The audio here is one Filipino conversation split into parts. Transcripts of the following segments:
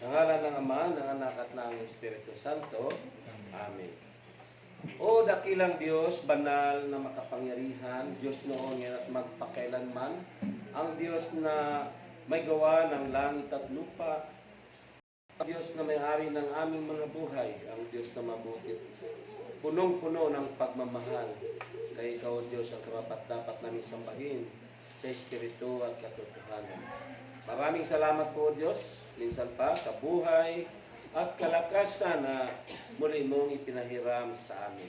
Sa ngalan ng Ama, ng Anak at ng Espiritu Santo. Amen. O dakilang Diyos, banal na makapangyarihan, Diyos noon at magpakailanman, ang Diyos na may gawa ng langit at lupa, ang Diyos na may-ari ng aming mga buhay, ang Diyos na mabuti, punong-puno ng pagmamahal. Kaya ikaw, Diyos, ang karapat-dapat namin sambahin sa Espiritu at katotohanan. Maraming salamat po, Diyos, minsan pa sa buhay at kalakasan na muli mong ipinahiram sa amin.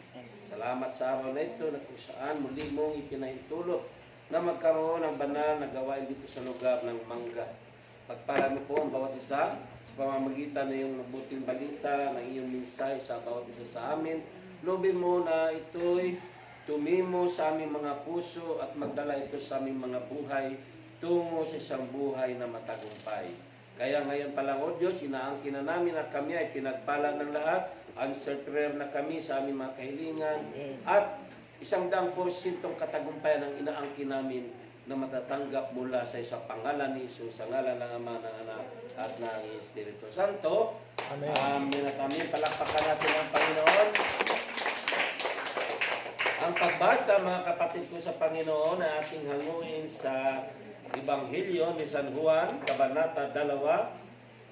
Salamat sa araw na ito na kung saan muli mong ipinahintulot na magkaroon ng banal na gawain dito sa lugar ng Mangga. Pagpala mo po ang bawat isa sa pamamagitan ng iyong mabuting balita, ng iyong mensahe sa bawat isa sa amin. Lobin mo na ito'y tumimo sa aming mga puso at magdala ito sa aming mga buhay tungo sa isang buhay na matagumpay. Kaya ngayon pa lang, O Diyos, inaangkin na namin at kami ay pinagpala ng lahat. Answered prayer na kami sa aming mga kahilingan. At 100% katagumpayan ang inaangkin namin na matatanggap mula sa isang pangalan ni Jesus, sa ngalan ng Ama, ng Anak, at ng Espiritu Santo. Amen. Amen at amen. Palakpakan natin ang Panginoon. Ang pagbasa, mga kapatid ko sa Panginoon, na ating hanguin sa Ebanghelyo ni San Juan, Kabanata 2,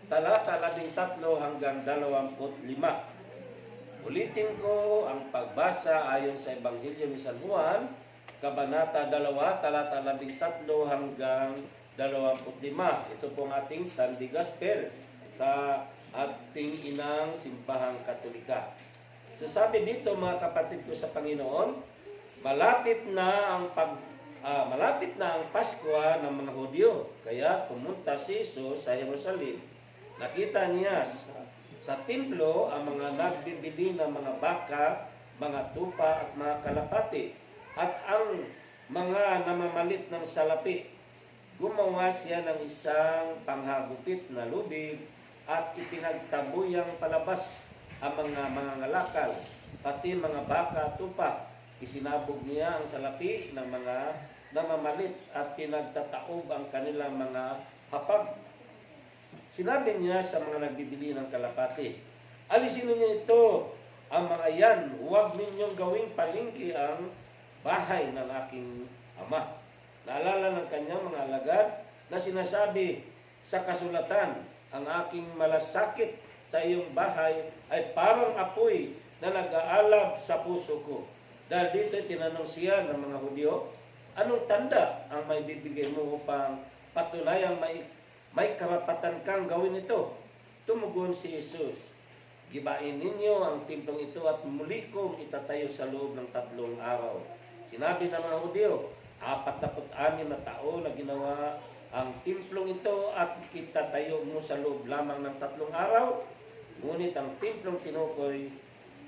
talata 13 hanggang 25. Ulitin ko ang pagbasa ayon sa Ebanghelyo ni San Juan, Kabanata 2, talata 13 hanggang 25. Ito pong ating Sunday Gospel sa ating inang simbahang Katolika. So sabi dito, mga kapatid ko sa Panginoon, malapit na ang Pasko ng mga Hudyo. Kaya pumunta si Jesus sa Jerusalem. Nakita niya sa templo ang mga nagbibili ng mga baka, mga tupa at mga kalapati at ang mga namamalit ng salapi. Gumawa siya ng isang panghagupit na lubid at ipinagtabuyang palabas ang mga ngalakal, pati mga baka at tupa. Isinabog niya ang salapi ng mga namamalit at pinagtataob ang kanilang mga hapag. Sinabi niya sa mga nagbibili ng kalapati, alisin ninyo ito, ang mga yan, huwag ninyong gawing palengke ang bahay ng aking ama. Naalala ng kanyang mga alagad na sinasabi sa kasulatan, ang aking malasakit sa iyong bahay ay parang apoy na nag-aalab sa puso ko. Dahil dito tinanong siya ng mga Hudyo, anong tanda ang may bibigay mo upang patunayang may karapatan kang gawin ito? Tumugon si Jesus, gibain ninyo ang templong ito at muli kong itatayo sa loob ng 3 araw. Sinabi ng mga Hudyo, 46 na taon na ginawa ang templong ito at itatayo mo sa loob lamang ng 3 araw. Ngunit ang templong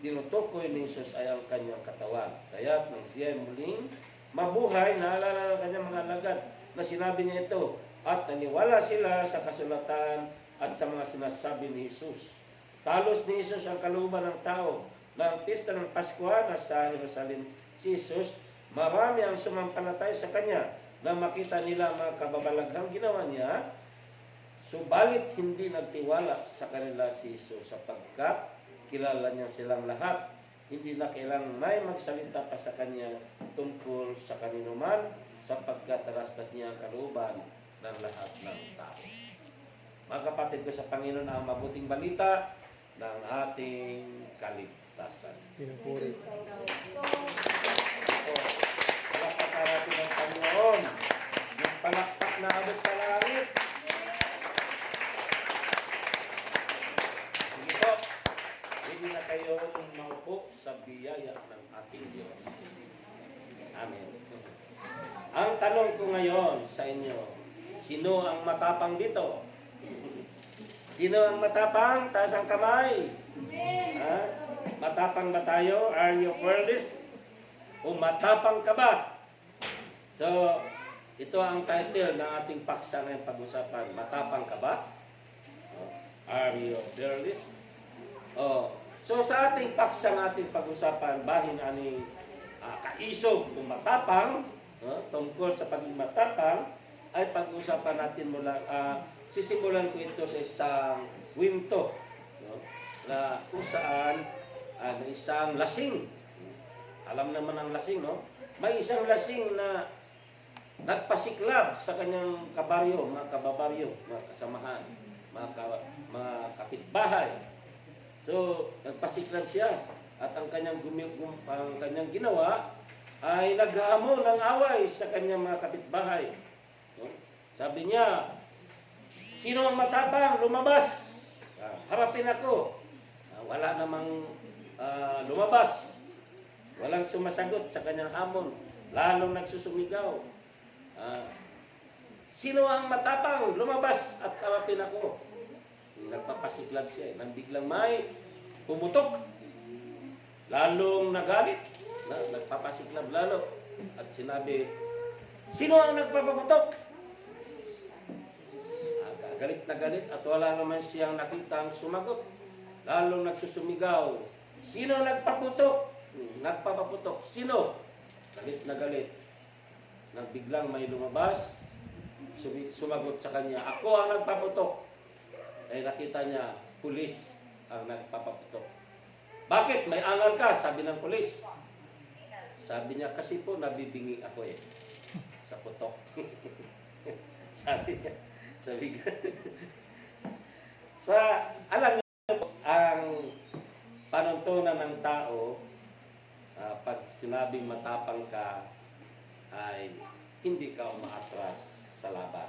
tinutukoy ni Jesus ay ang kanyang katawan. Kaya nang siya muling mabuhay, naalala ng kanyang mga alagad na sinabi niya ito at naniwala sila sa kasulatan at sa mga sinasabi ni Jesus. Talos ni Jesus ang kalooban ng tao na ang pista ng Pasko na sa Jerusalem si Jesus, marami ang sumampalatay sa kanya na makita nila mga kababalaghang ginawa niya, subalit hindi nagtiwala sa kanila si Jesus sapagkat kilala niya silang lahat. Hindi na kailangang may magsalita pa sa kanya tungkol sa kanino man sapagkat tarastas niya ang kalooban ng lahat ng tao. Mga kapatid ko sa Panginoon, ang mabuting balita ng ating kaligtasan. Pinupuri. Palakpakan natin ang Panginoon. Yung palakpak na abot sa langit. Sige po, hindi na kayo maupo sa biyaya ng ating Diyos. Amen. Ang tanong ko ngayon sa inyo, sino ang matapang dito? Sino ang matapang? Taas ang kamay. Ha? Matapang ba tayo? Are you fearless? O matapang ka ba? So, ito ang title ng ating paksa ngayong pag-usapan. Matapang ka ba? Are you fearless? So, sa ating paksa ng ating pag-usapan, bahin ani kaisog o matapang, tungkol sa pagiging matapang, ay pag-usapan natin mula, sisimulan ko ito sa isang kwento, no? Na kung saan isang lasing, alam naman ang lasing, no? May isang lasing na nagpasiklab sa kanyang kabaryo, mga kababaryo, mga kasamahan, mga kapitbahay. So, nagpasiklab siya at ang kanyang ginawa ay naghamon ng away sa kanyang mga kapitbahay. No? Sabi niya, sino ang matapang? Lumabas. Harapin ako. Wala namang lumabas. Walang sumasagot sa kanyang hamon. Lalong nagsusumigaw. Sino ang matapang? Lumabas at harapin ako. Nagpapasiklab siya. Nang biglang may pumutok. Lalong nagalit. Nagpapasiklab lalo. At sinabi, sino ang nagpapaputok? Galit na galit at wala naman siyang nakitang sumagot. Lalong nagsusumigaw. Sino nagpaputok? Nagpapaputok. Sino? Galit na galit. Nagbiglang may lumabas. Sumagot sa kanya, ako ang nagpaputok. Ay nakita niya, pulis ang nagpapaputok. Bakit? May angal ka, sabi ng pulis. Sabi niya, kasi po nabibingi ako sa putok. Sabi niya. Alam niyo po, ang panuntunan ng tao, pag sinabing matapang ka, ay hindi ka umaatras sa laban.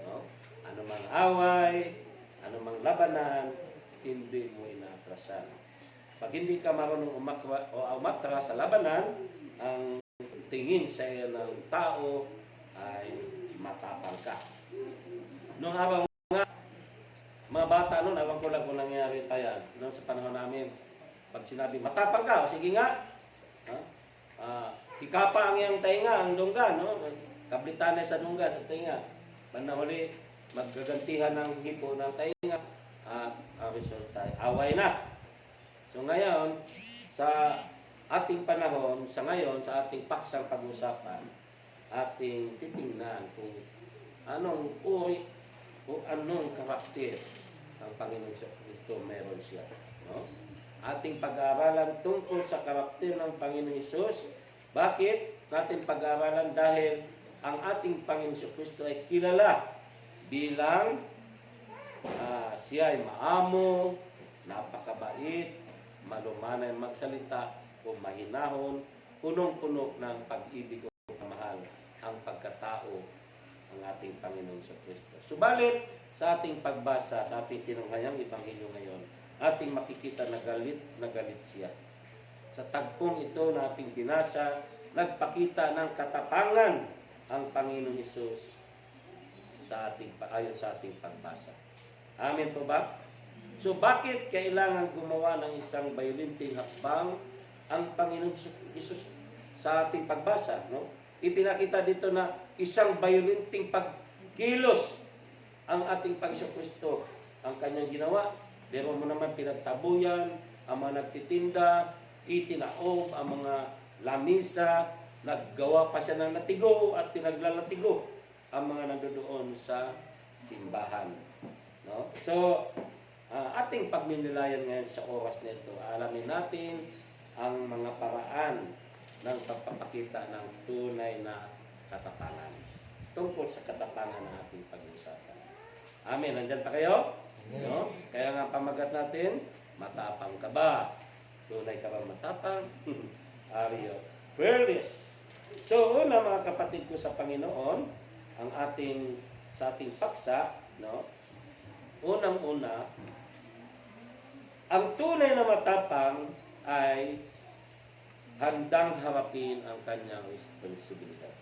No? Ano mang away, ano mang labanan, hindi mo inaatrasan. Pag hindi ka marunong umatras sa labanan, ang tingin sa iyo ng tao ay matapang ka. Noong araw nga, mga bata noon, alam ko lang kung nangyari pa yan. Noong sa panahon namin, pag sinabi, matapang ka, o sige nga. Hikapa ang iyang tainga, ang dunggan, no? Kablitanay sa dunggan, sa tainga. Panahuli, maggagantihan ng hipo ng tainga. Resulta, away na. So ngayon, sa ating panahon, sa ating paksang pag-usapan, ating titingnan kung anong uri o anong karakter ang Panginoon Kristo meron siya. No? Ating pag-aaralan tungkol sa karakter ng Panginoon Hesus. Bakit natin pag-aaralan? Dahil ang ating Panginoon Kristo ay kilala bilang siya ay maamo, napakabait, malumanay magsalita, o mahinahon, punong-puno ng pag-ibig o pagmamahal ang pagkatao ang ating Panginoon Kristo. Subalit, sa ating pagbasa, sa ating tinanghayang Ebanghelyo ngayon, ating makikita na galit siya. Sa tagpong ito na ating binasa, nagpakita ng katapangan ang Panginoon Hesus ayon sa ating pagbasa. Amen po ba? So bakit kailangan gumawa ng isang bayulinting hakbang ang Panginoon Hesus sa ating pagbasa? No? Ipinakita dito na isang bayulinting pagkilos ang ating Panginoon Kristo. Ang kanyang ginawa, pero mo naman pinagtabuyan, ang mga nagtitinda, itinaob ang mga lamisa, naggawa pa siya ng latigo at pinaglalatigo ang mga nandoon sa simbahan. No? So, ating pagminilayan ngayon sa oras nito, alamin natin ang mga paraan ng pagpapakita ng tunay na katapangan. Tungkol sa katapangan ng ating pag-uusapan. Amen. Nandyan pa kayo? No? Kaya nga pamagat natin, matapang ka ba? Tunay ka ba matapang? Are you fearless? So, una mga kapatid ko sa Panginoon, sa ating paksa, no? Unang-una, ang tunay na matapang ay handang harapin ang kanyang responsibilidad.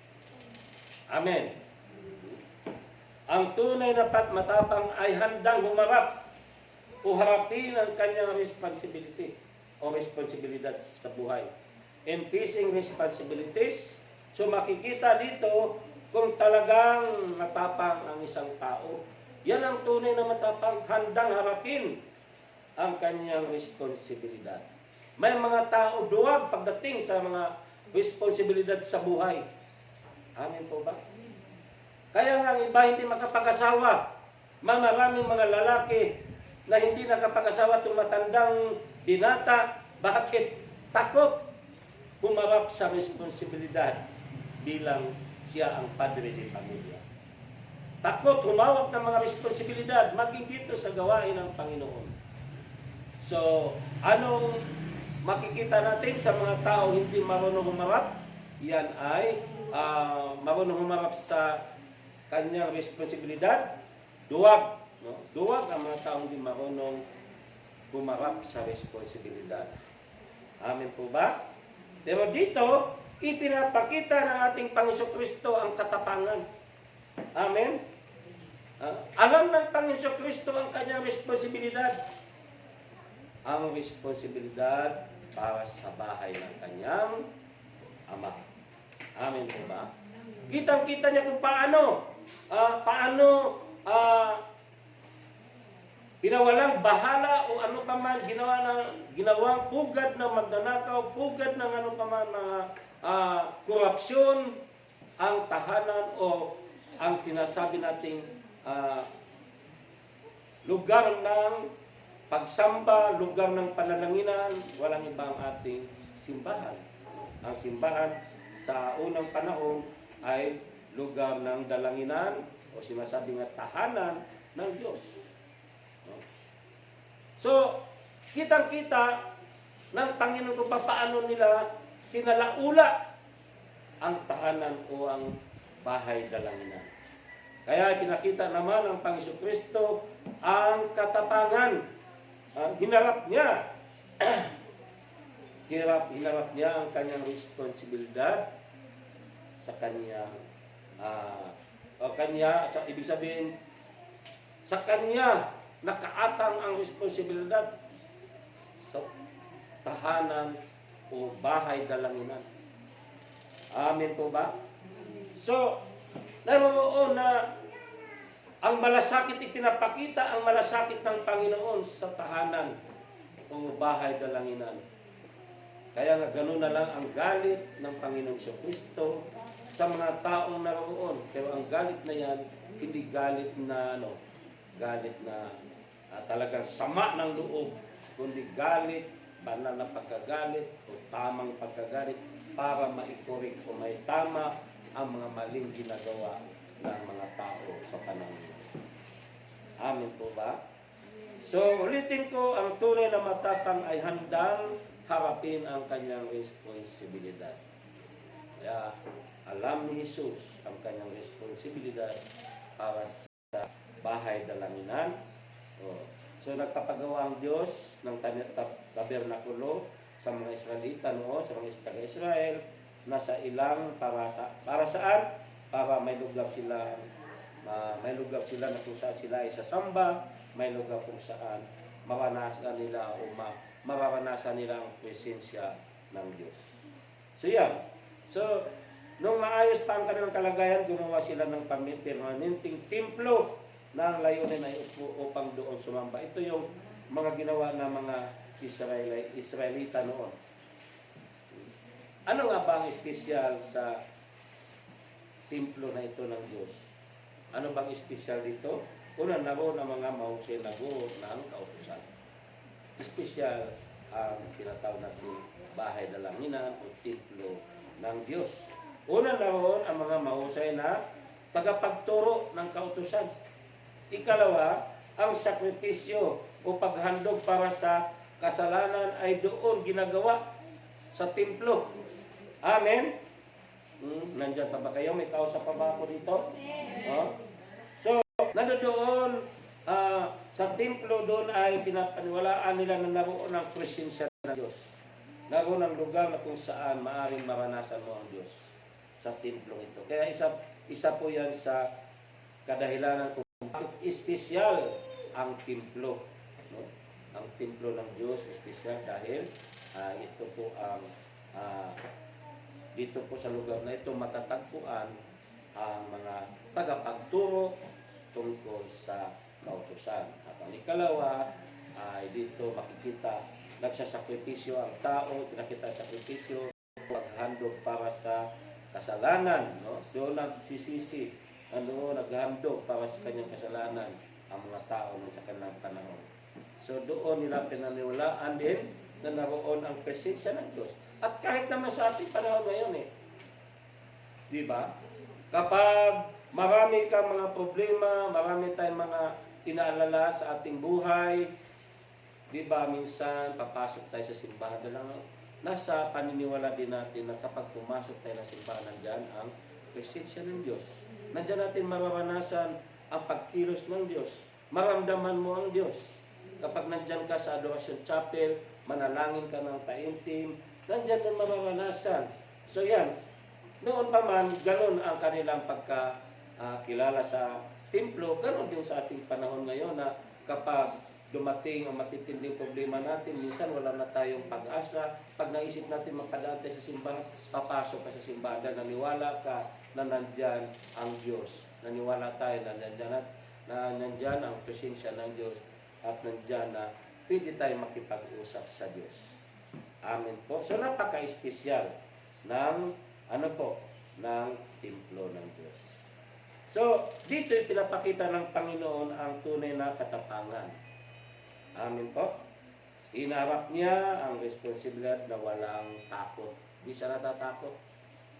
Amen. Ang tunay na matapang ay handang humarap o harapin ang kanyang responsibility o responsibilidad sa buhay. Increasing responsibilities. So makikita dito kung talagang matapang ang isang tao. Yan ang tunay na matapang, handang harapin ang kanyang responsibilidad. May mga tao duwag pagdating sa mga responsibilidad sa buhay. Amen po ba? Kaya nga ang iba hindi makapag-asawa. Maraming mga lalaki na hindi nakapag-asawa itong matandang binata. Bakit? Takot humarap sa responsibilidad bilang siya ang padre de pamilya. Takot humawak ng mga responsibilidad maging dito sa gawain ng Panginoon. So, anong makikita natin sa mga tao hindi marunong humarap? Yan ay marunong humarap sa kanyang responsibilidad. Duwag. No? Duwag ang mga tao hindi marunong humarap sa responsibilidad. Amen po ba? Pero dito, ipinapakita ng ating Panginoon Kristo ang katapangan. Amen? Alam ng Panginoon Kristo ang kanyang responsibilidad. Ang responsibilidad para sa bahay ng kanyang ama. Amen po ba? Kitang-kita niya kung paano pinawalang bahala o ano pa man ginawang pugad ng magnanakaw, pugad ng ano pa man mga korupsyon, ang tahanan o ang tinasabi nating lugar ng pagsamba, lugar ng panalangin, walang ibang ating simbahan. Ang simbahan sa unang panahon ay lugar ng dalanginan o sinasabi nga tahanan ng Diyos. So, kitang-kita ng Panginoon kung paano nila sinalaula ang tahanan o ang bahay dalanginan. Kaya pinakita naman ng Panginoon Kristo ang katapangan. Hinarap niya. hinarap niya ang kanyang responsibilidad sa kanyang ibig sabihin sa kanya nakaatang ang responsibilidad sa tahanan o bahay dalanginan. Amen po ba? So, naroon na ang malasakit ipinapakita ang malasakit ng Panginoon sa tahanan o bahay dalanginan. Kaya nga gano'n na lang ang galit ng Panginoon sa Kristo sa mga taong naroon. Pero ang galit na yan, hindi galit na talagang sama ng loob, kundi galit, banal na pagkagalit o tamang pagkagalit para maikorik o may tama ang mga maling ginagawa ng mga tao sa panahon. Amen po ba? So, ulitin ko, ang tunay na matapang ay handang harapin ang kanyang responsibilidad. Kaya, alam ni Jesus ang kanyang responsibilidad para sa bahay dalanginan. So, nagpapagawa ang Diyos ng tabernakulo sa mga Israelita noon, sa mga taga-Israel, nasa ilang para saan? Para may lugar sila na kung saan sila ay sasamba, may lugar kung saan maranasan nila o mararanasan nila ang presensya ng Diyos. So yan. So, nung maayos pa ang kanilang kalagayan, gumawa sila ng permanenteng templo na ang layunin ay upang doon sumamba. Ito yung mga ginawa ng mga Israelita noon. Ano nga ba ang espesyal sa templo na ito ng Diyos? Ano bang espesyal dito? Una, naroon ang mga mahusay na guro ng kautusan. Espesyal ang tinatawag natin bahay dalanginan o templo ng Diyos. Una, naroon ang mga mahusay na tagapagturo ng kautusan. Ikalawa, ang sakripisyo o paghandog para sa kasalanan ay doon ginagawa sa templo. Amen? Nandyan pa ba kayo? May kausap pa ba ako dito? So, nandoon sa templo doon ay pinapaniwalaan nila na naroon ang presensya ng Diyos. Naroon ang lugar na kung saan maaaring maranasan mo ang Diyos sa templo ito. Kaya isa po yan sa kadahilanan kung bakit espesyal ang templo. No? Ang templo ng Diyos espesyal dahil ito po ang dito po sa lugar na ito matatagpuan ang mga tagapagturo tungkol sa kautusan. At ang ikalawa ay dito makikita nagsasakripisyo ang tao, pinakita sakripisyo, paghandog para sa kasalanan. No? Doon nagsisisi, doon naghandog para sa kanyang kasalanan ang mga tao sa kanilang panahon. So doon nila pinaniwalaan din na naroon ang presensya ng Diyos. At kahit naman sa ating panahon ngayon di ba? Kapag marami kang mga problema, marami tayong mga inaalala sa ating buhay, di ba, minsan papasok tayo sa simbahan na lang. Nasa paniniwala din natin na kapag pumasok tayo ng simbahan, nandyan ang presensya ng Diyos. Nandyan natin mararanasan ang pagkilos ng Diyos. Maramdaman mo ang Diyos. Kapag nandyan ka sa Adoration Chapel, manalangin ka ng taimtim, nandyan mo mararanasan. So yan, noon pa man, ganun ang kanilang pagkakilala sa templo. Ganun din sa ating panahon ngayon na kapag dumating ang matitinding problema natin, minsan wala na tayong pag-asa. Pag naisip natin magpadaan tayo sa simbahan, papasok ka sa simbahan dahil naniwala ka na nandyan ang Diyos. Naniwala tayo na nandyan ang presensya ng Diyos at nandyan na pwede tayo makipag-usap sa Diyos. Amen po. So napaka-espesyal ng ng templo ng Diyos. So dito pinapakita ng Panginoon ang tunay na katapangan. Amen po. Inarap niya ang responsibilidad na walang takot. Hindi siya natatakot.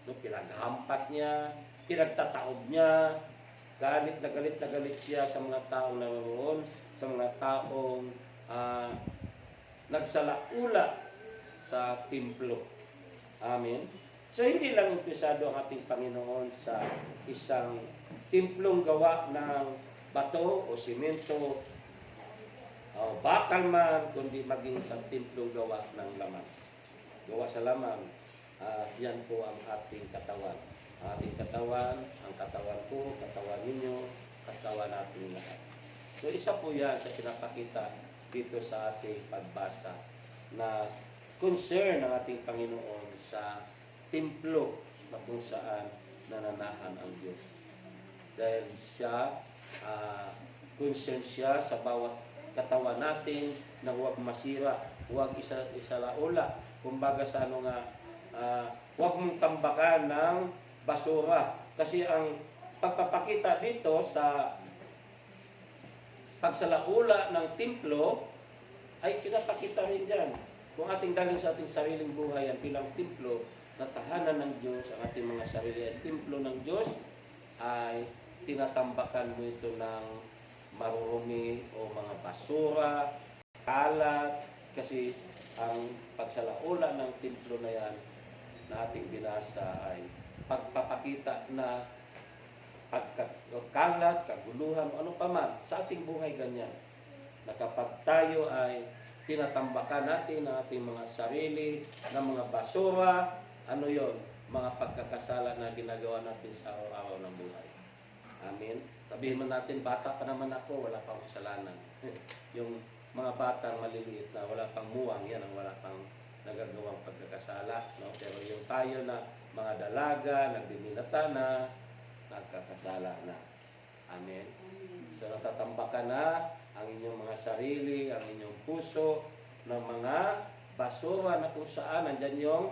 No, pinaghampas niya, pinagtataob niya, galit na galit siya sa mga taong naroon, sa mga taong nagsalaula sa templo. Amen. So hindi lang interesado ang ating Panginoon sa isang templong gawa ng bato o simento, bakal man, kundi maging sa templong gawa ng laman. Gawa sa laman, yan po ang ating katawan. Ang ating katawan, ang katawan ko, katawan ninyo, katawan natin lahat. So isa po yan sa pinapakita dito sa ating pagbasa na concern ng ating Panginoon sa templo na kung saan nananahan ang Diyos. Dahil siya, concern siya sa bawat katawan natin na huwag masira, huwag isalaula. Kumbaga sa huwag mong tambakan ng basura. Kasi ang pagpapakita dito sa pagsalaula ng templo ay pinapakita rin dyan. Kung ating dalhin sa ating sariling buhay ang bilang templo na tahanan ng Diyos, ang ating mga sarili at templo ng Diyos, ay tinatambakan mo ito ng marurumi o mga basura, kalat, kasi ang pagsalaula ng templo na yan na ating binasa ay pagpapakita na pagkakalat, kaguluhan, ano pa man, sa ating buhay ganyan. Na kapag tayo ay tinatambakan natin ang ating mga sarili, ng mga basura, ano yon, mga pagkakasala na ginagawa natin sa araw-araw ng buhay. Amen. Sabihin mo natin, bata pa naman ako, wala pang kasalanan. Yung mga batang maliliit na wala pang muwang, yan ang wala pang nagagawang pagkakasala. No? Pero yung tayo na mga dalaga, nagdimilata na, nagkakasala na. Amen. So natatambakan na ang inyong mga sarili, ang inyong puso, ng mga basura na kung saan nandyan yung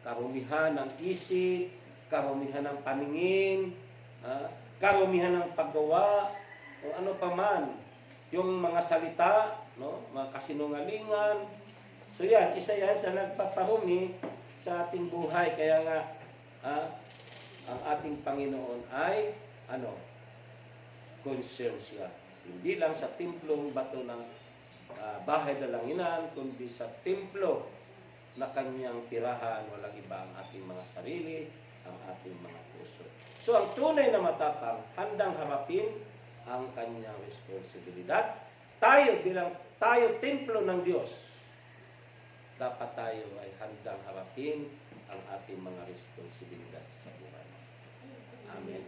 karumihan ng isip, karumihan ng paningin, karumihan ng paggawa, o ano pa man, yung mga salita, no, mga kasinungalingan. So yan, isa yan sa nagpaparumi sa ating buhay. Kaya nga, ang ating Panginoon ay, concern siya. Hindi lang sa templong bato ng bahay dalanginan, kundi sa templo na kanyang tirahan, walang iba ang ating mga sarili, ang ating mga puso. So ang tunay na matapang, handang harapin ang kanyang responsibilidad. Tayo templo ng Diyos, dapat tayo ay handang harapin ang ating mga responsibilidad sa buhay. Amen.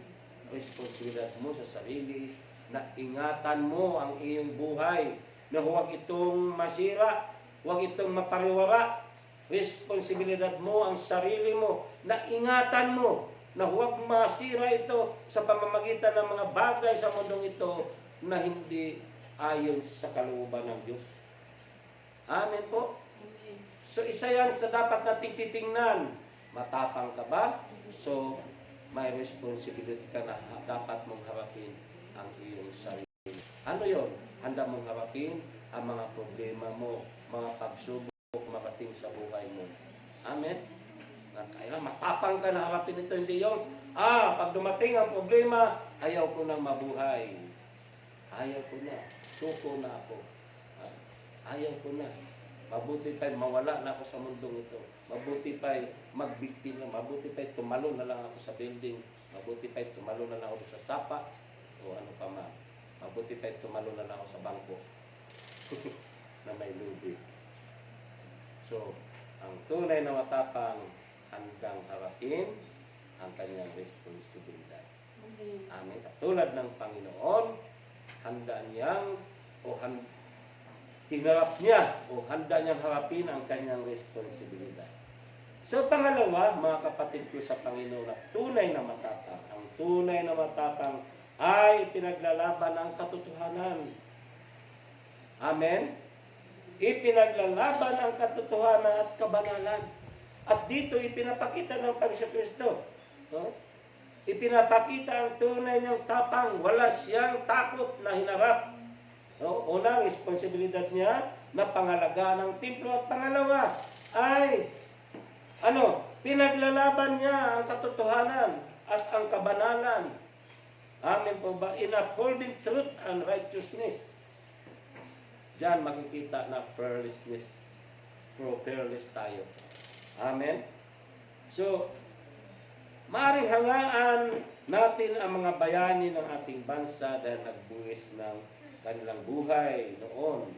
Responsibilidad mo sa sarili, na ingatan mo ang iyong buhay, na huwag itong masira, huwag itong mapariwara. Responsibilidad mo ang sarili mo, na ingatan mo, na huwag masira ito sa pamamagitan ng mga bagay sa mundong ito na hindi ayon sa kalooban ng Diyos. Amen po. So isa yan sa dapat nating titingnan. Matapang ka ba? So may responsibility ka na dapat mong harapin ang iyong sarili. Ano yon? Handa mong harapin ang mga problema mo, mga pagsubok makating sa buhay mo. Amen? Kailangan matapang ka na harapin ito, hindi yung, pag dumating ang problema, ayaw ko nang mabuhay. Ayaw ko na. Suko na ako. Ayaw ko na. Mabuti pa'y mawala na ako sa mundong ito. Mabuti pa'y magbiktima. Mabuti pa'y tumalo na lang ako sa building. Mabuti pa'y tumalo na lang ako sa sapa. O ano pa man. Mabuti pa'y tumalo na lang ako sa bangko. Na may lubi. So, ang tunay na matapang handang harapin ang kanyang responsibilidad. Amen. Katulad ng Panginoon, handa niyang hinarap niya o handa niyang harapin ang kanyang responsibilidad. So pangalawa, mga kapatid ko sa Panginoon, na tunay na matapang. Ang tunay na matapang ay pinaglalaban ang katotohanan. Amen? Ipinaglalaban ang katotohanan at kabanalan. At dito ipinapakita ng Panginoon Kristo. No? Ipinapakita ang tunay niyang tapang. Wala siyang takot na hinarap. No? Unang responsibilidad niya na pangalagaan ng templo, at pangalawa ay pinaglalaban niya ang katotohanan at ang kabanalan. Amen po ba? In upholding truth and righteousness. Diyan makikita na fearlessness. Fearless tayo. Amen? So, maaaring hangaan natin ang mga bayani ng ating bansa dahil nagbuwis ng kanilang buhay noon.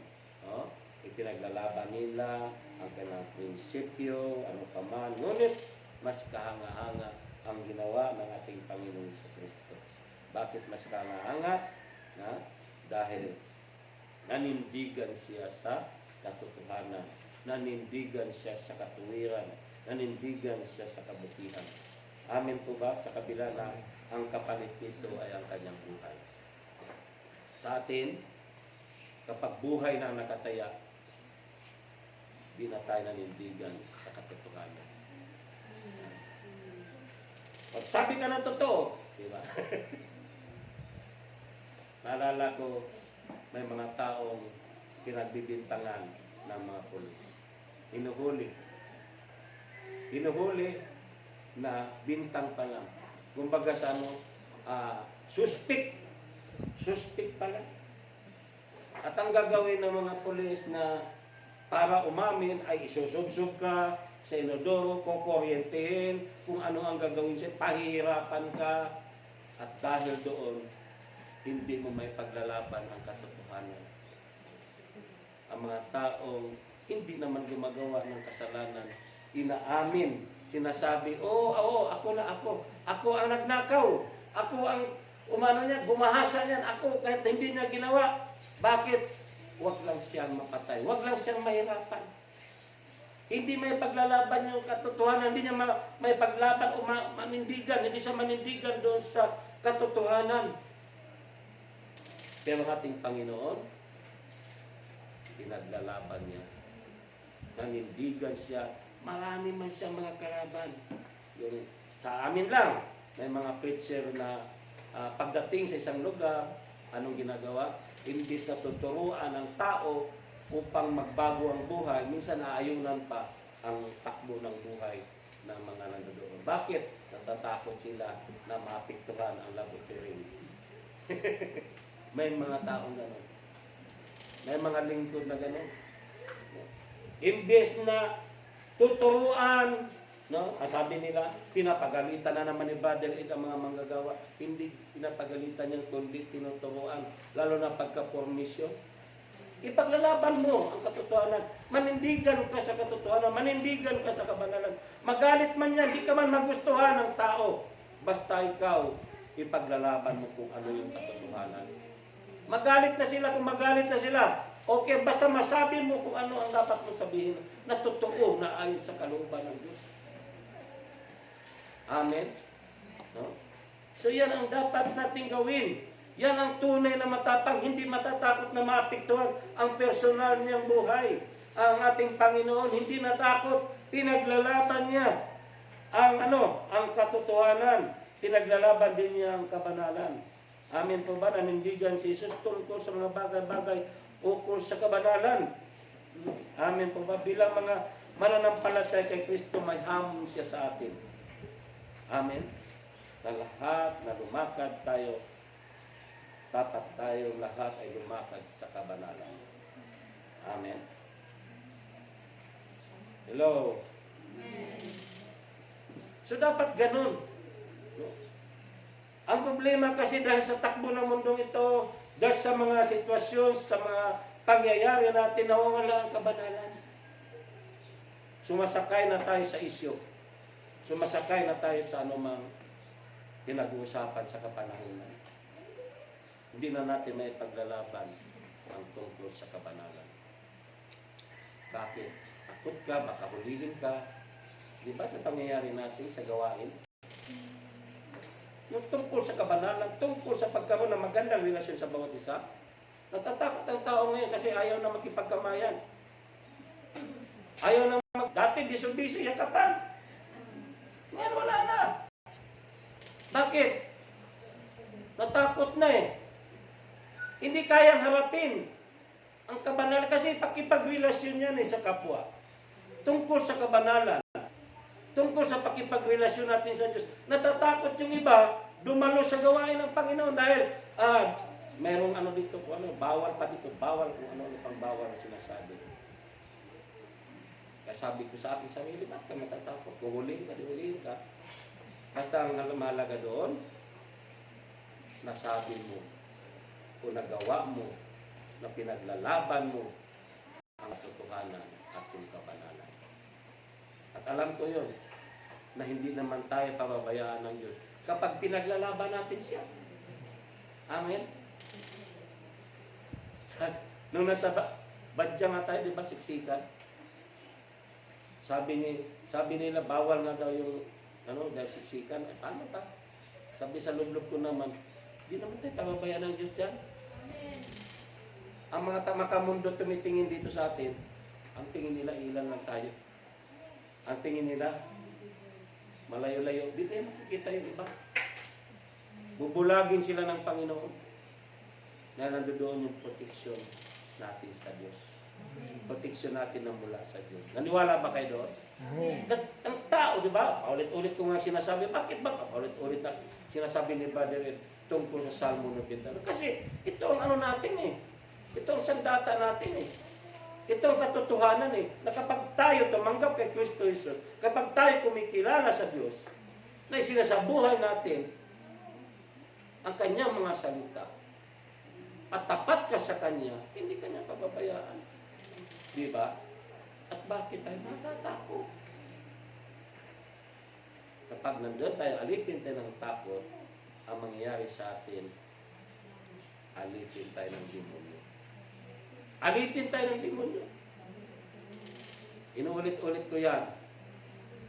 No? Ipinaglalaban nila ang kanilang prinsipyo, ano pa man. Ngunit, mas kahanga-hanga ang ginawa ng ating Panginoon sa Kristo. Bakit mas kahanga-hanga? Dahil nanindigan siya sa katotohanan. Nanindigan siya sa katuwiran. Nanindigan siya sa kabutihan. Amen po ba? Sa kabila na ang kapalit nito ay ang kanyang buhay. Sa atin, kapag buhay na nakataya, di na tayo nanindigan sa katotohanan. Pag sabi ka ng totoo, di ba? Naalala ko, may mga taong pinagbibintangan ng mga pulis. Hinuhuli na bintang pa lang. Kumbaga sa suspect pa lang. At ang gagawin ng mga pulis na para umamin ay isusubsub ka sa inodoro, kukuryentehin, kung ano ang gagawin siya, pahihirapan ka. At dahil doon, hindi mo may paglalaban ang katotohanan. Ang mga taong hindi naman gumagawa ng kasalanan, inaamin, sinasabi, ako ang nagnakaw, ako ang bumahasa niyan, ako kahit hindi niya ginawa. Bakit? Huwag lang siyang mapatay, huwag lang siyang mahirapan. Hindi may paglalaban yung katotohanan, hindi niya may paglaban o manindigan, hindi siya manindigan doon sa katotohanan. Pero ang ating Panginoon, pinaglalaban niya. Nanindigan siya. Marami man siyang mga kalaban. Yung, sa amin lang, may mga preacher na pagdating sa isang lugar, anong ginagawa? Imbis na tuturuan ng tao upang magbago ang buhay, minsan aayunan pa ang takbo ng buhay ng mga nandoon. Bakit? Natatakot sila na maapektuhan ang laboratory. May mga taong gano'n. May mga lingkod na gano'n. Imbes na tuturuan, sabi nila, pinapagalitan na naman ni Brother Ed ang mga manggagawa. Hindi pinapagalitan niyan, kundi tinuturuan. Lalo na pagka-formisyon. Ipaglalaban mo ang katotohanan. Manindigan ka sa katotohanan. Manindigan ka sa kabanalan. Magalit man yan, di ka man magustuhan ng tao. Basta ikaw, ipaglalaban mo kung ano yung katotohanan. Magalit na sila kung magalit na sila. Okay, basta masabi mo kung ano ang dapat mong sabihin na totoo na ayon sa kalooban ng Diyos. Amen? No? So yan ang dapat nating gawin. Yan ang tunay na matapang, hindi matatakot na maapektuhan ang personal niyang buhay. Ang ating Panginoon hindi natakot, pinaglalaban niya ang katotohanan. Pinaglalaban din niya ang kabanalan. Amen po ba? Nanindigan si Jesus tungkol sa mga bagay-bagay ukol sa kabanalan. Amen po ba? Bilang mga mananampalataya kay Kristo, may hamon siya sa atin. Amen. Na lahat na lumakad tayo, dapat tayo lahat ay lumakad sa kabanalan. Amen. Hello. So dapat ganun. Ang problema kasi dahil sa takbo ng mundong ito, dahil sa mga sitwasyon, sa mga pangyayari natin, nawawala ang kabanalan. Sumasakay na tayo sa isyo. Sumasakay na tayo sa anumang pinag-uusapan sa kapanahunan. Hindi na natin may paglalaban ang tungkol sa kabanalan. Bakit? Takot ka, baka hulihin ka. Di ba sa pangyayari natin, sa gawain? Yung tungkol sa kabanalan, tungkol sa pagkaroon ng magandang relasyon sa bawat isa, natatakot ang tao ngayon kasi ayaw na makipagkamayan. Ayaw na dati biso-biso yakapan. Ngayon wala na. Bakit? Natakot na eh. Hindi kayang harapin ang kabanalan kasi pakipagrelasyon yan sa kapwa. Tungkol sa kabanalan, tungkol sa pakipagrelasyon natin sa Diyos. Natatakot yung iba, dumalo sa gawain ng Panginoon dahil mayroong ano dito, bawal pa dito, bawal kung ano pang bawal na sinasabi. Kaya sabi ko sa aking sarili, ba't ka matatakot? Huhulihin ka, huhulihin ka. Basta ang mahalaga doon, nasabi mo, o nagawa mo, na pinaglalaban mo ang katotohanan at yung kabanalan. At alam ko yun, na hindi naman tayo pababayaan ng Diyos kapag pinaglalaban natin siya. Amen? Nung nasa badya nga tayo, di ba, siksikan? Sabi nila, bawal na daw yung, dahil siksikan. Paano ta? Sabi sa lublob ko naman, di naman tayo pababayaan ng Diyos dyan. Amen. Ang mga makamundo tumitingin dito sa atin, ang tingin nila, ilan lang tayo. Ang tingin nila, malayo-layo. Di tayo makikita yung iba. Bubulagin sila ng Panginoon na nandoon yung proteksyon natin sa Diyos. Proteksyon natin na mula sa Diyos. Naniwala ba kayo doon? Ang tao, di ba? Paulit-ulit ko nga sinasabi. Bakit ba? Paulit-ulit na sinasabi ni Brother Ed tungkol sa Salmo 90. Kasi ito ang ano natin eh. Ito ang sandata natin eh. Ito ang katotohanan eh. Na kapag tayo tumanggap kay Kristo Jesus, kapag tayo kumikilala sa Diyos, na isinasabuhay natin ang kanyang mga salita, at tapat ka sa kanya, hindi kanya pababayaan. Di ba? At bakit tayo matatakot? Kapag nandun tayo, alipin tayo ng takot, ang mangyayari sa atin, alipin tayo ng demonyo. Alipin tayo ng demonyo. Inuulit-ulit ko yan,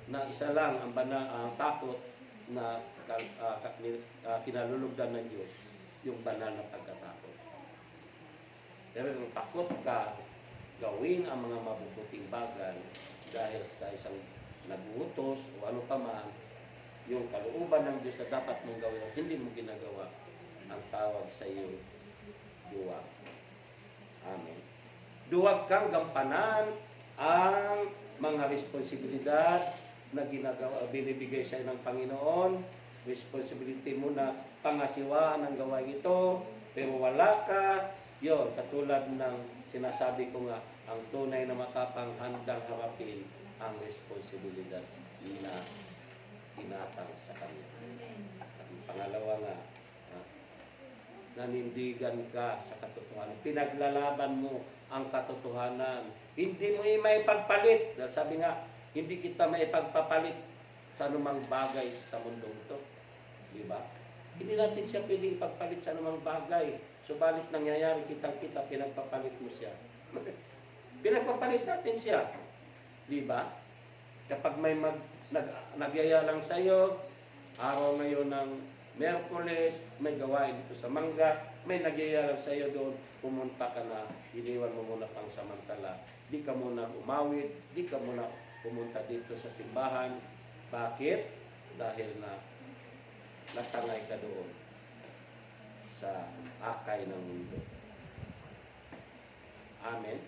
na isa lang ang takot na kinalulugdan ng Diyos, yung banal na pagkatakot. Pero kung takot ka, gawin ang mga mabubuting bagay dahil sa isang naguutos o ano pa man, yung kalooban ng Diyos na dapat mong gawin at hindi mo ginagawa, ang tawag sa iyo, duwag. Amen. Duwag kang gampanan ang mga responsibilidad na binibigay sa iyo ng Panginoon. Responsibility mo na pangasiwaan ang gawain ito, pero wala ka. Yun, katulad ng sinasabi ko nga, ang tunay na matapang handang harapin ang responsibilidad na tinatang sa kanya. At ang pangalawa nga, nanindigan ka sa katotohanan. Pinaglalaban mo ang katotohanan. Hindi mo maipagpalit. Dahil sabi nga, hindi kita maipagpapalit sa anumang bagay sa mundong ito. Diba? Hindi natin siya pwede ipagpalit sa anumang bagay. Subalit nangyayari, kitang-kita, pinagpapalit mo siya. Pinagpapalit natin siya. Diba? Kapag may nagyaya lang sa iyo, araw ngayon ng Merkules, may gawain dito sa Mangga, may nagyaya lang sa iyo doon, pumunta ka na, iniwan mo muna pang samantala. Di ka muna umawit, di ka muna pumunta dito sa simbahan. Bakit? Dahil na natangay ka doon sa akay ng mundo. Amen.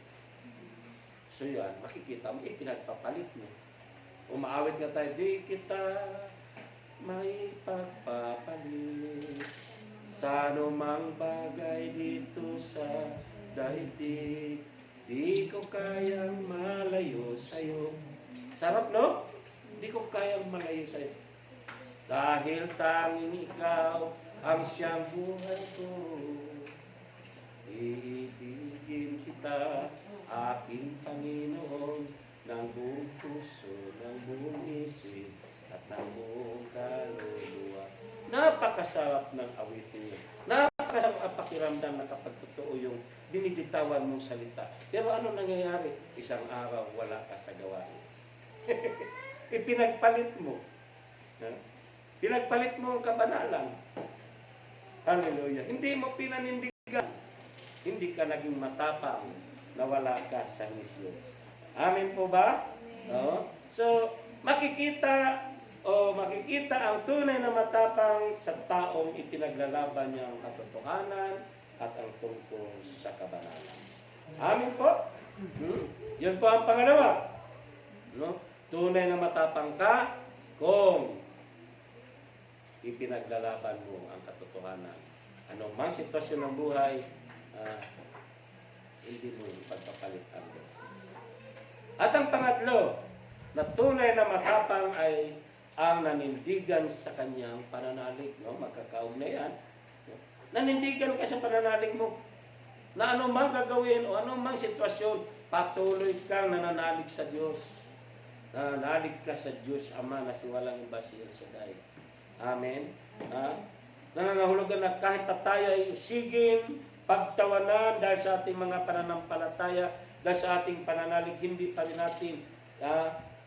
So yan, makikita mo, pinagpapalit mo. Umaawit nga tayo, di kita may pagpapalit sa anumang bagay dito sa daigdig. Di ko kayang malayo sa'yo. Sarap, no? Di ko kayang malayo sa'yo. Dahil tanging ikaw ang siyang buhay ko. Iibigin kita, aking Panginoon, ng buong puso, ng buong isip, at ng buong kaluluwa. Napakasarap ng awitin niyo. Napakasarap ang pakiramdam na kapag totoo yung binibitawan mong salita. Pero ano nangyayari? Isang araw, wala ka sa gawain. Ipinagpalit mo. Pinagpalit mo ang kabanalan. Hallelujah. Hindi mo pinanindigan. Hindi ka naging matapang na wala ka sa misyon. Amen po ba? No? So, makikita ang tunay na matapang sa taong ipinaglalaban niya ang katotohanan at ang tungkol sa kabanalan. Amen po? Yun po ang pangalawa. No? Tunay na matapang ka kung ipinaglalaban mo ang katotohanan. Ano mang sitwasyon ng buhay, hindi mo ipagpapalit ang Diyos. At ang pangatlo, na tunay na matapang ay ang nanindigan sa kanyang pananalig. No? Magkakaum na yan. Nanindigan ka sa pananalig mo. Na anumang gagawin o anumang sitwasyon, patuloy kang nananalig sa Diyos. Nananalig ka sa Diyos Ama na si walang iba si El Shaddai. Amen. Nangangahulugan na kahit na tayo ay siging pagtawanan dahil sa ating mga pananampalataya, dahil sa ating pananalig, hindi pa rin natin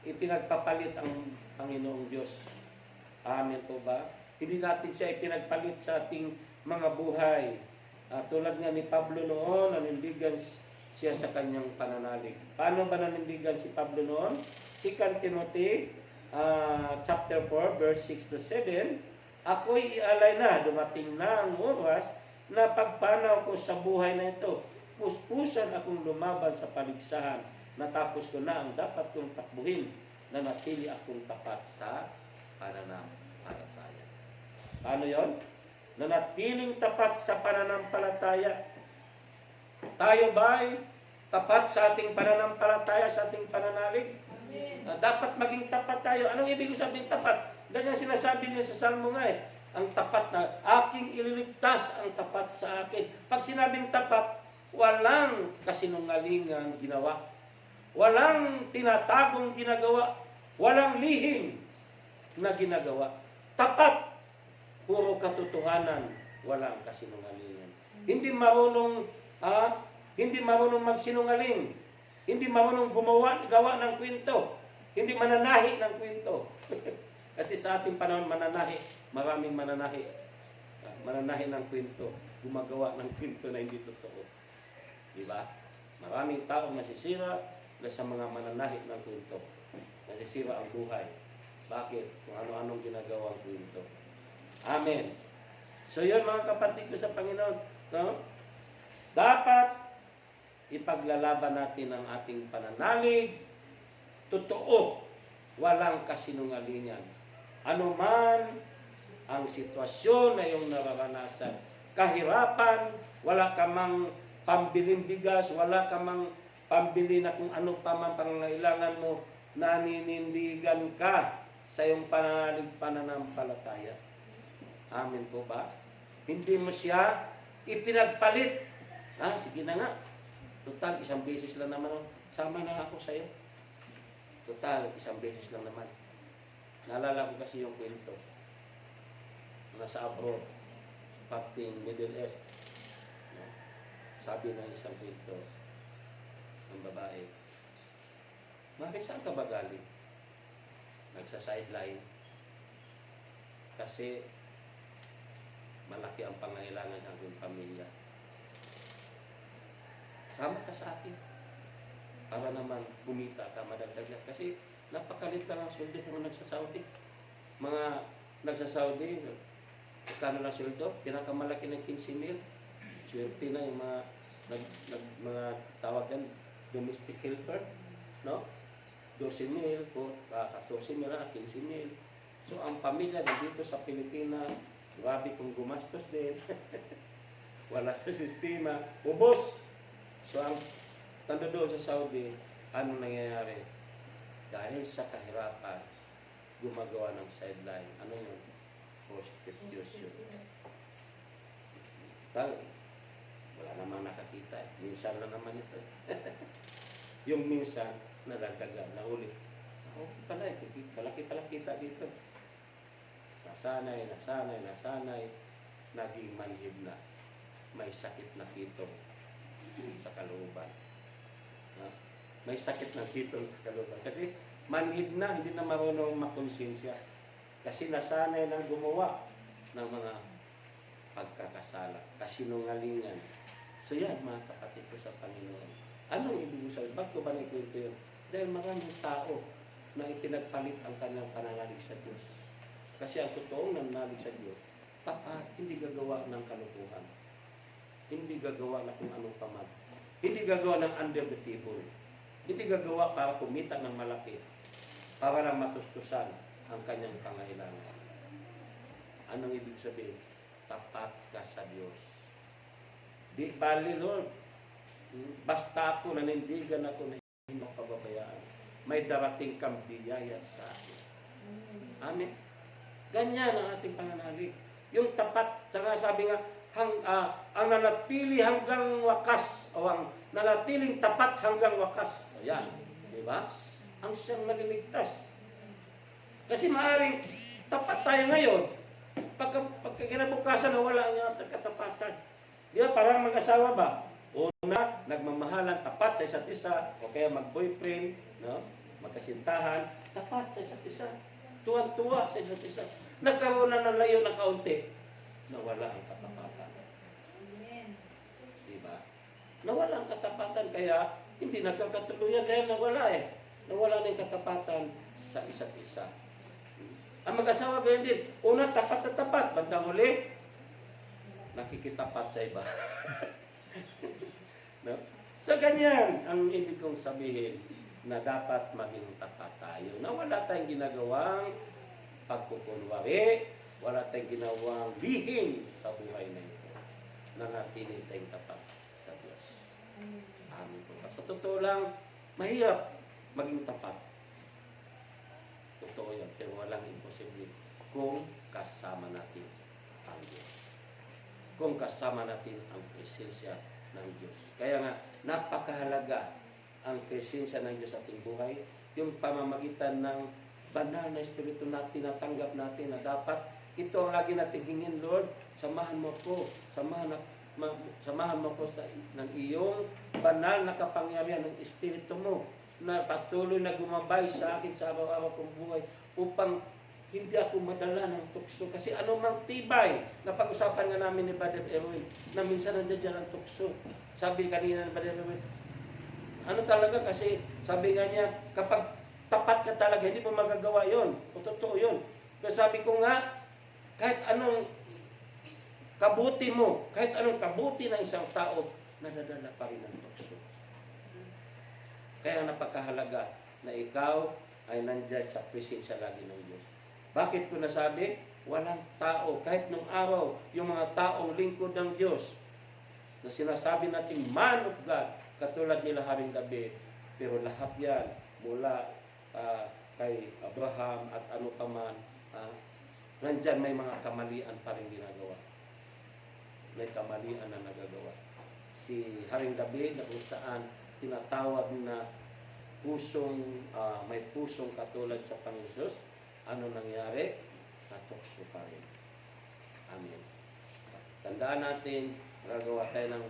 ipinagpapalit ang Panginoong Diyos. Amen po ba? Hindi natin siya ipinagpalit sa ating mga buhay. Tulad nga ni Pablo noon, nanindigan siya sa kanyang pananalig. Paano ba nanindigan si Pablo noon? 2 Timothy chapter 4, verse 6 to 7, ako'y ialay na, dumating na ang oras na pagpanaw ko sa buhay na ito. Puspusan akong lumaban sa paligsahan. Natapos ko na ang dapat kong takbuhin, na natili akong tapat sa pananampalataya. Paano yon? Nanatiling tapat sa pananampalataya. Tayo ba'y tapat sa ating pananampalataya, sa ating pananalig? Dapat maging tapat tayo. Anong ibig sabihin tapat? Ganyan sinasabi niya sa Salmo nga ang tapat na, aking ililigtas ang tapat sa akin. Pag sinabing tapat, walang kasinungalingang ginawa. Walang tinatagong ginagawa. Walang lihim na ginagawa. Tapat, puro katotohanan, walang kasinungalingan. Hindi marunong magsinungaling. Hindi marunong gawa ng kwento. Hindi mananahi ng kwento. Kasi sa ating panahon, maraming mananahi. Mananahi ng kwento. Gumagawa ng kwento na hindi totoo. Diba? Maraming taong nasisira dahil sa mga mananahi ng kwento. Nasisira ang buhay. Bakit? Kung ano-anong ginagawang kwento. Amen. So yun mga kapatid ko sa Panginoon. No? Dapat ipaglalaban natin ang ating pananalig. Totoo. Walang kasinungalingan. Ano man ang sitwasyon na iyong nararanasan. Kahirapan, wala ka mang pambiling bigas, wala ka mang pambili na kung ano pa man pangangailangan mo, naninindigan ka sa iyong pananampalataya. Amen po ba? Hindi mo siya ipinagpalit. Sige na nga. Total, isang beses lang naman. Sama na ako sa iyo. Total, isang beses lang naman. Naalala ko kasi yung kwento. Nasa abroad, parting Middle East. Sabi ng isang kwento ng babae, "Mari, saan ka ba galing?" Nagsa-sideline. Kasi malaki ang pangailangan sa aking pamilya. Sama ka sa akin. Para naman kumita ka, madagdagan. Kasi napakalit lang ang sweldo kung nagsasaudi. Mga nagsasaudi, kano lang sweldo? Pinakamalaki ng 15,000. Swerte na yung mga mga tawag yan, domestic helper, no? 12,000 po, 14,000, 15,000. So ang pamilya dito sa Pilipinas, grabe kung gumastos din. Wala sa sistema, ubos. So ang tanda doon sa Saudi, ano nangyayari? Dahil sa kahirapan, gumagawa ng sideline. Ano yun? Prostitution. Wala namang nakakita. Minsan na naman ito. Yung minsan, nadagdagan, nahuli. Okay pala, malaki kita dito. Nasanay, naging manhid na. May sakit na kitong sa kalooban. May sakit na kitong sa kalooban. Kasi manhid na, hindi na marunong makonsensya. Kasi nasanay nang gumawa ng mga pagkakasala, kasinungalingan. So yan, mga kapatid ko sa Panginoon. Anong ibig sabihin? Ba't ko ba naikwento yun? Dahil maraming tao na ipinagpalit ang kanilang pananalig sa Diyos. Kasi ang totoong nananalig sa Diyos, tapat, hindi gagawa ng kalukuhan. Hindi gagawa na kung anong pamag. Hindi gagawa ng under the table. Hindi gagawa para kumita ng malaki. Para lang matustusan ang kanyang pangailangan. Anong ibig sabihin? Tapat ka sa Diyos. Di bali, Lord. Basta ako, nanindigan ako na hindi mo pababayaan. May darating kang biyaya sa akin. Amen. Ganyan ang ating pananalig. Yung tapat, saka sabi nga, ang nanatili hanggang wakas, o ang nanatiling tapat hanggang wakas. Ayan, di ba? Ang siyang maliligtas. Kasi maaaring tapat tayo ngayon, pagka kinabukasan na wala nga katapatan. Di ba, parang mag-asawa ba? Una, nagmamahalan, tapat sa isa't isa, o kaya mag-boyfriend, no? Magkasintahan, tapat sa isa't isa. Tuwan-tuwa sa isa't isa. Nagkaroon na ng layo ng kaunti, nawala ang katapatan. Diba? Nawala ang katapatan, kaya hindi nagkakatuluyan dahil nawala eh. Nawala na yung katapatan sa isa't isa. Ang mag-asawa ganyan din. Una, tapat na tapat. Bandang huli, nakikitapat sa iba. No? Sa ganyan, ang ibig kong sabihin na dapat maging tapat tayo. Na wala tayong ginagawang pagkukunwari, wala tayong ginawang lihim sa buhay na ito. Nanatili tayong tapat sa Diyos. Amin po. Sa totoo lang, mahirap maging tapat. Totoo yan, pero walang imposible kung kasama natin ang Diyos. Kung kasama natin ang presensya ng Diyos. Kaya nga, napakahalaga ang presensya ng Diyos sa ating buhay, yung pamamagitan ng banal na Espiritu natin, natanggap natin na dapat ito ang lagi nating hingin, Lord, samahan mo ko, samahan mo ko ng iyong banal na kapangyarihan ng Espiritu mo na patuloy na gumabay sa akin sa araw-araw kong buhay upang hindi ako madala ng tukso. Kasi anumang tibay na pag-usapan nga namin ni Brother Erwin na minsan nandiyan dyan ang tukso. Sabi kanina ni Brother Erwin, ano talaga kasi sabi nga niya, kapag tapat ka talaga, hindi mo magagawa yon. O totoo yun. Pero sabi ko nga, kahit anong kabuti mo, kahit anong kabuti ng isang tao, nadadala pa rin ang tukso. Kaya napakahalaga na ikaw ay nandyan sa presensya lagi ng Diyos. Bakit ko nasabi? Walang tao, kahit nung araw, yung mga taong lingkod ng Diyos, na sinasabi natin, man of God, katulad nila Haring David, pero lahat yan, mula kay Abraham at ano pa man, nandyan may mga kamalian pa rin ginagawa. May kamalian na nagagawa. Si Haring David, na kung saan tinatawag na may pusong katulad sa Panginoon, ano nangyari? Natukso pa rin. Amen. Tandaan natin, gagawa tayo ng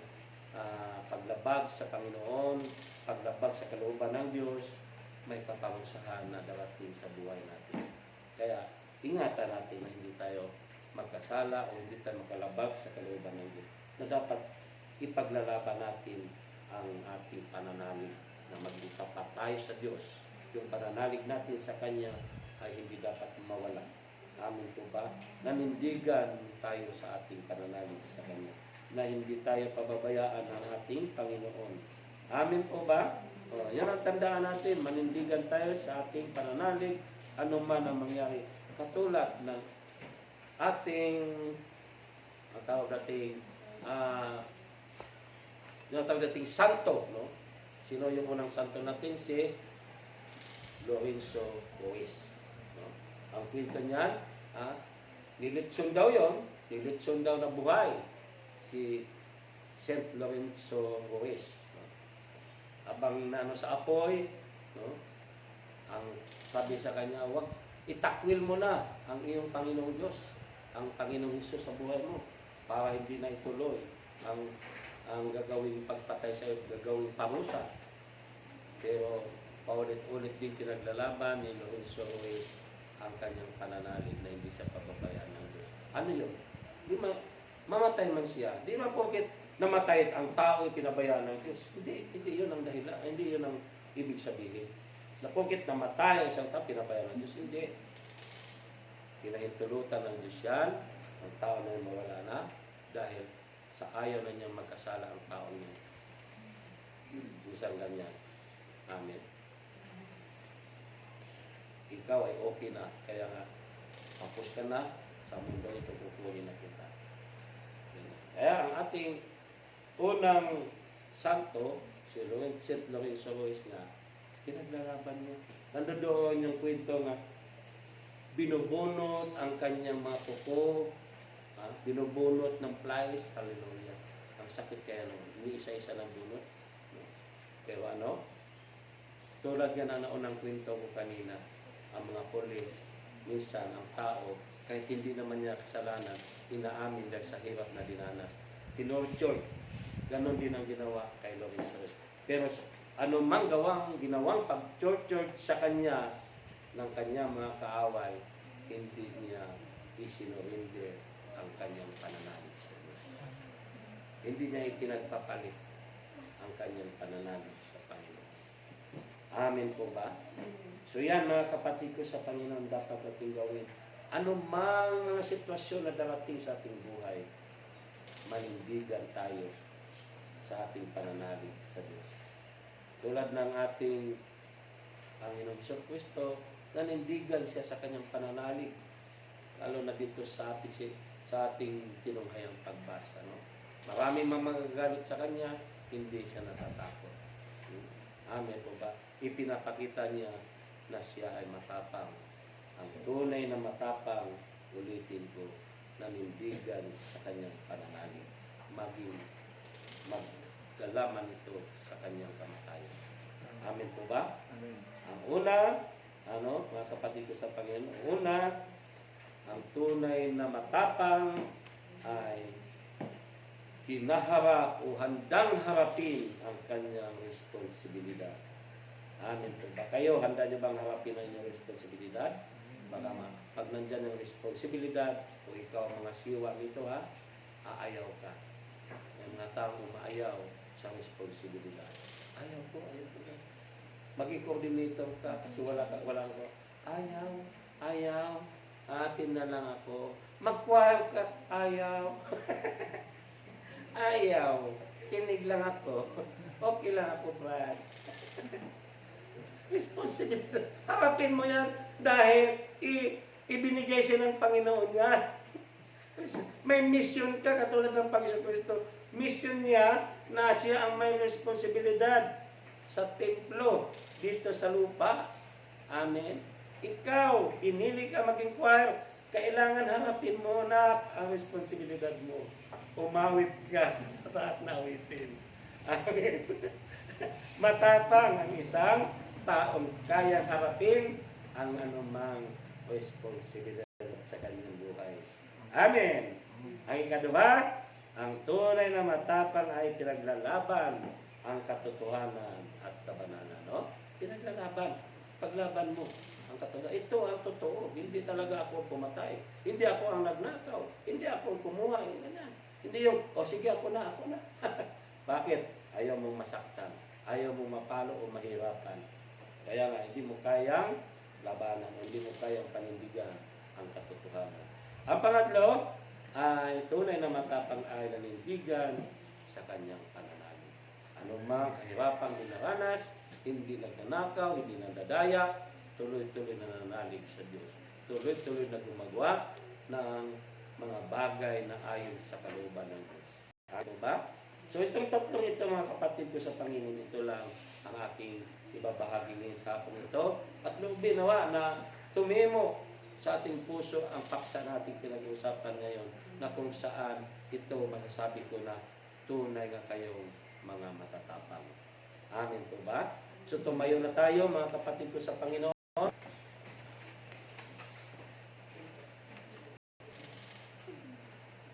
paglabag sa Panginoon, paglabag sa kalooban ng Diyos, may kaparusahan na darating sa buhay natin. Kaya, ingatan natin na hindi tayo magkasala o hindi tayo makalabag sa kalooban ng Diyos. Na dapat ipaglalaban natin ang ating pananalig na maging tapat tayo sa Diyos. Yung pananalig natin sa Kanya ay hindi dapat mawala. Amin po ba? Nanindigan tayo sa ating pananalig sa Kanya. na hindi tayo pababayaan ng ating Panginoon. Amin po ba? Yan ang tandaan natin. Manindigan tayo sa ating pananalig, anuman ang mangyari. Katulad ng ating, ang tawag dating santo, no? Sino yung unang santo natin? Si Lorenzo Ruiz. No? Ang kwento niyan, nilitson daw yon, nilitson daw na buhay si Saint Lorenzo Ruiz. No? Abang sa apoy, no? Ang sabi sa kanya, wag itakwil mo na ang iyong Panginoong Diyos, ang Panginoong Hesus sa buhay mo, para hindi na ituloy ang gagawing pagpatay sa iyo, gagawing parusa. Pero paulit-ulit din pinaglalaban ni Lorenzo Ruiz ang kanyang pananalig na hindi siya pababayaan ng Diyos. Ano yun? Di mamatay man siya. Di ba porket namatay ang tao ay pinabayaan ng Diyos? Hindi yun ang dahilan. Hindi yun ang ibig sabihin. Na porket namatay ang isang tao, pinabayaan ng Diyos. Hindi. Pinahintulutan ng Diyos yan. Ang tao na mawala na dahil sa ayaw na niyang magkasala ang tao niya. Isang ganyan. Amen. Ikaw ay okay na, kaya nga, tapos ka na, sa mundo ito kukunin na kita. Kaya ang ating unang santo, si Saint Lorenzo Ruiz nga, pinaglalaban niya. Nandoon yung kwento nga, binubunot ang kanyang mga kuko, binubunot ng flies, hallelujah. Ang sakit kaya naman, iniisa-isa ng bunot. Pero tulad yan ang naunang kwento ko kanina, ang mga polis, minsan ang tao, kahit hindi naman niya kasalanan, inaamin dahil sa hirap na dinanas. Tinorture, ganon din ang ginawa kay Lorenzo Ruiz. Pero anumang ginawang pag-torture sa kanya, ng kanya mga kaaway, hindi niya isinurinder ang kanyang pananalig sa Diyos. Hindi niya ipinagpapalit ang kanyang pananalig sa Panginoon. Amen po ba? So yan mga kapatid ko sa Panginoon, dapat natin gawin. Ano mang mga sitwasyon na darating sa ating buhay, manindigan tayo sa ating pananalig sa Diyos. Tulad ng ating Panginoon sa Kristo, nanindigan siya sa kanyang pananalig, lalo na dito sa ating tinunghayang pagbasa. No? Maraming magagalit sa kanya, hindi siya natatakot. Amen po ba? Ipinapakita niya na siya ay matapang. Ang tunay na matapang, ulitin ko, nanindigan sa kanyang pananalig. Maging maggalaman ito sa kanyang kamatayan. Amen po ba? Amen. Ang una, mga kapatid ko sa Panginoon, una, ang tunay na matapang ay hinaharap o handang harapin ang kanyang responsibilidad. Amen po ba? Kayo, handa niyo bang harapin ang inyong responsibilidad? Baka pag nandyan ang responsibilidad, o ikaw ang mga siwa nito aayaw ka. Yung mga taong umaayaw sa responsibilidad. Ayaw ko. Maging coordinator ka kasi wala ko. Ayaw. Atin na lang ako. Mag-choir ka. Ayaw. Ayaw. Kinig lang ako. Okay lang ako, Brad. Responsibility. Harapin mo yan dahil ibinigay siya ng Panginoon yan. May mission ka katulad ng Panginoon Kristo. Mission niya na siya ang may responsibilidad sa templo dito sa lupa. Amen. Ikaw, pinili ka maging choir, kailangan harapin mo na ang responsibilidad mo. Umawit ka sa taat na awitin. Amen. Matapang ang isang taong kayang harapin ang anumang responsibilidad sa kanyang buhay. Amen. Ang ikaduha, ang tunay na matapang ay pinaglalaban ang katotohanan at kabanalan. No? Pinaglalaban. Paglaban mo ang katotohanan. Ito ang totoo. Hindi talaga ako pumatay. Hindi ako ang nagnakaw. Hindi ako ang kumuha. Hindi yung, sige ako na. Bakit? Ayaw mong masaktan. Ayaw mong mapalo o mahirapan. Kaya nga, hindi mo kayang labanan. Hindi mo kayang panindigan ang katotohanan. Ang pangatlo, ay tunay na matapang ay nanindigan sa kanyang pananalig. Anumang kahirapang dinaranas, hindi nagnanakaw, hindi nandadaya, tuloy-tuloy na nananalig sa Diyos. Tuloy-tuloy na gumagawa ng mga bagay na ayon sa kalooban ng Diyos. Ano ba? So itong tatlong ito mga kapatid ko sa Panginoon, ito lang ang aking ibabahagi ngayon sa hapon ito. At loobin nawa na tumimo sa ating puso ang paksa nating pinag-uusapan ngayon na kung saan ito masasabi ko na tunay nga kayong mga matatapang. Amen po ba? So tumayo na tayo mga kapatid ko sa Panginoon.